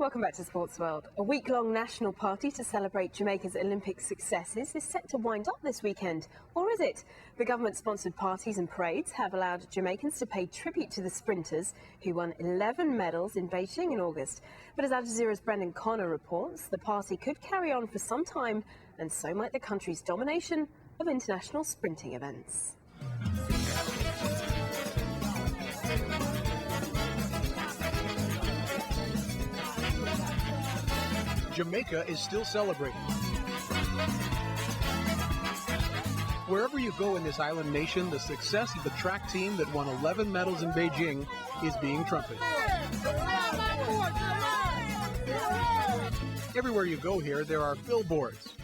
Welcome back to Sports World. A week-long national party to celebrate Jamaica's Olympic successes is set to wind up this weekend. Or is it? The government-sponsored parties and parades have allowed Jamaicans to pay tribute to the sprinters who won 11 medals in Beijing in August. But as Al Jazeera's Brendan Connor reports, the party could carry on for some time, and so might the country's domination of international sprinting events. Jamaica is still celebrating. Wherever you go in this island nation, the success of the track team that won 11 medals in Beijing is being trumpeted. Everywhere you go here, there are billboards,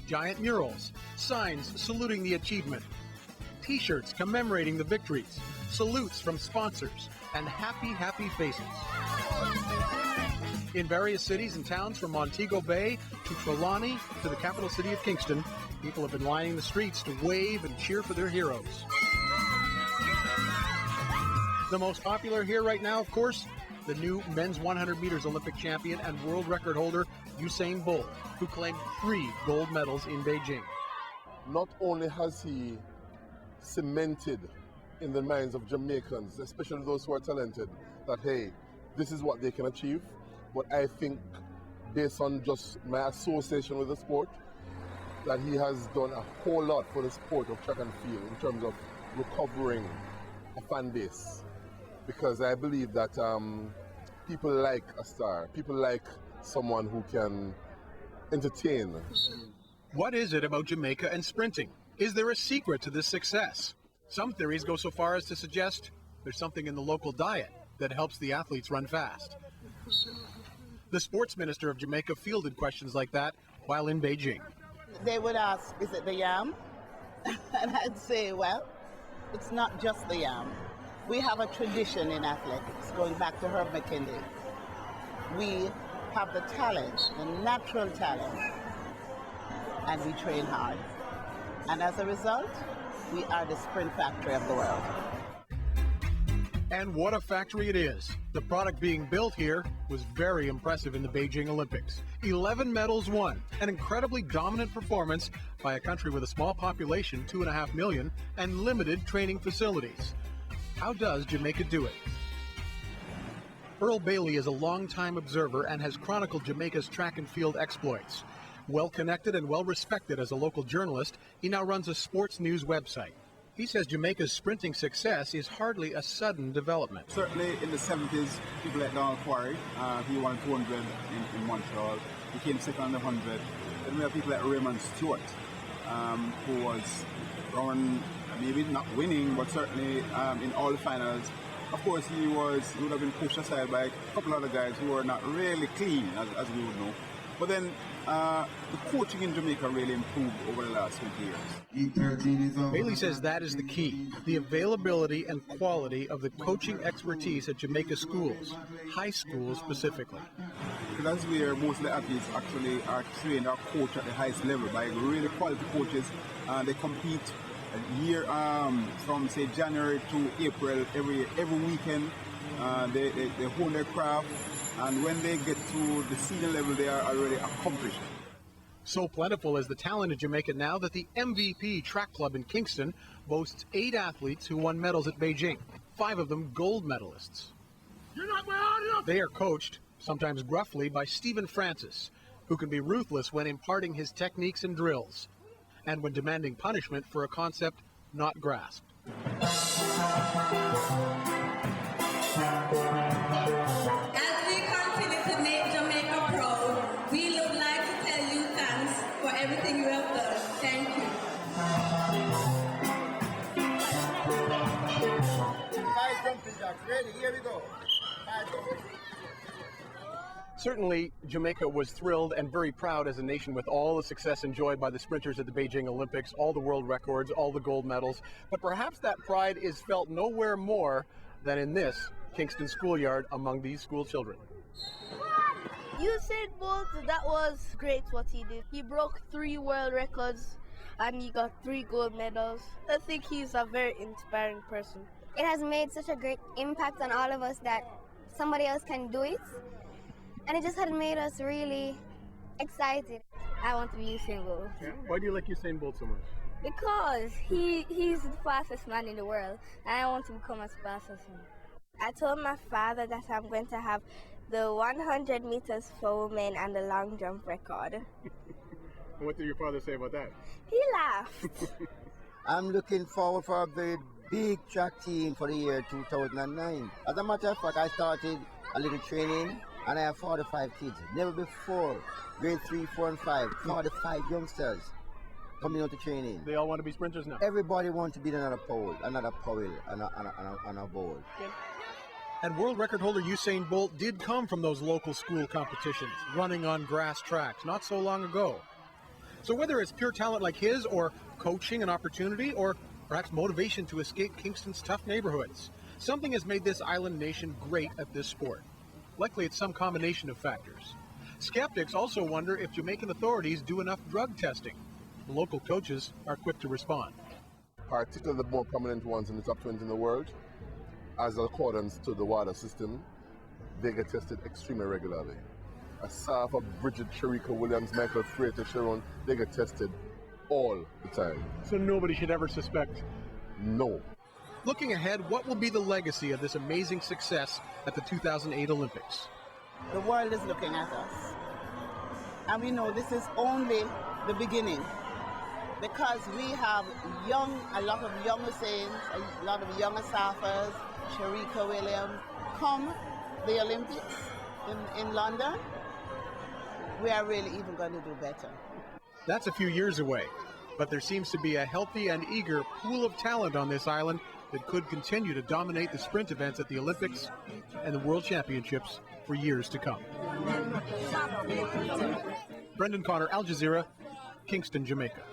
giant murals, signs saluting the achievement, T-shirts commemorating the victories, salutes from sponsors, and happy faces. In various cities and towns from Montego Bay to Trelawney to the capital city of Kingston, people have been lining the streets to wave and cheer for their heroes. The most popular here right now, of course, the new men's 100 meters Olympic champion and world record holder Usain Bolt, who claimed 3 gold medals in Beijing. Not only has he cemented in the minds of Jamaicans, especially those who are talented, that, hey, this is what they can achieve, but I think, based on just my association with the sport, that he has done a whole lot for the sport of track and field in terms of recovering a fan base. Because I believe that people like a star, people like someone who can entertain. What is it about Jamaica and sprinting? Is there a secret to this success? Some theories go so far as to suggest there's something in the local diet that helps the athletes run fast. The sports minister of Jamaica fielded questions like that while in Beijing. They would ask, is it the yam? And I'd say, well, it's not just the yam. We have a tradition in athletics, going back to Herb McKinley. We have the talent, the natural talent, and we train hard. And as a result, we are the sprint factory of the world. And what a factory it is. The product being built here was very impressive in the Beijing Olympics. 11 medals won, an incredibly dominant performance by a country with a small population, 2.5 million, and limited training facilities. How does Jamaica do it? Earl Bailey is a longtime observer and has chronicled Jamaica's track and field exploits. Well-connected and well-respected as a local journalist, he now runs a sports news website. He says Jamaica's sprinting success is hardly a sudden development. Certainly in the 70s, people like Donald Quarry, he won 200 in Montreal. He came second on the 100. Then we have people like Raymond Stewart, who was around, maybe not winning, but certainly in all the finals. Of course, he would have been pushed aside by a couple other guys who were not really clean, as we would know. But then the coaching in Jamaica really improved over the last 20 years. Bailey says that is the key, the availability and quality of the coaching expertise at Jamaica schools, high schools specifically. Because that's where most of the athletes actually are trained or coached at the highest level by really quality coaches. They compete a year from, say, January to April, every weekend. They hone their craft. And when they get to the senior level, they are already accomplished. So plentiful is the talent in Jamaica now that the MVP track club in Kingston boasts 8 athletes who won medals at Beijing, 5 of them gold medalists. They are coached, sometimes gruffly, by Stephen Francis, who can be ruthless when imparting his techniques and drills, and when demanding punishment for a concept not grasped. Everything you have done. Thank you. 5 jumping jacks. Ready? Here we go. 5 jumping. Certainly, Jamaica was thrilled and very proud as a nation with all the success enjoyed by the sprinters at the Beijing Olympics, all the world records, all the gold medals. But perhaps that pride is felt nowhere more than in this Kingston schoolyard among these school children. Usain Bolt, that was great what he did. He broke 3 world records and he got 3 gold medals. I think he's a very inspiring person. It has made such a great impact on all of us that somebody else can do it. And it just had made us really excited. I want to be Usain Bolt. Yeah? Why do you like Usain Bolt so much? Because he's the fastest man in the world, and I want to become as fast as him. I told my father that I'm going to have the 100 meters for women and the long jump record. And what did your father say about that? He laughed. I'm looking forward for a very big track team for the year 2009. As a matter of fact, I started a little training and I have 45 kids. Never before, grade 3, 4, and 5, 45 youngsters coming out to training. They all want to be sprinters now. Everybody wants to be another pole, another pole, and a bowl. And world record holder Usain Bolt did come from those local school competitions, running on grass tracks not so long ago. So whether it's pure talent like his, or coaching and opportunity, or perhaps motivation to escape Kingston's tough neighborhoods, something has made this island nation great at this sport. Likely it's some combination of factors. Skeptics also wonder if Jamaican authorities do enough drug testing. The local coaches are quick to respond. Particularly the more prominent ones in the top 20 in the world, as accordance to the water system, they get tested extremely regularly. Aside from Bridget, Sharika Williams, Michael Frater, Sharon, they get tested all the time. So nobody should ever suspect? No. Looking ahead, what will be the legacy of this amazing success at the 2008 Olympics? The world is looking at us. And we know this is only the beginning, because we have a lot of young Husseins, a lot of young Asafas, Sharika Williams, come the Olympics in London, we are really even going to do better. That's a few years away, but there seems to be a healthy and eager pool of talent on this island that could continue to dominate the sprint events at the Olympics and the World Championships for years to come. Brendan Connor, Al Jazeera, Kingston, Jamaica.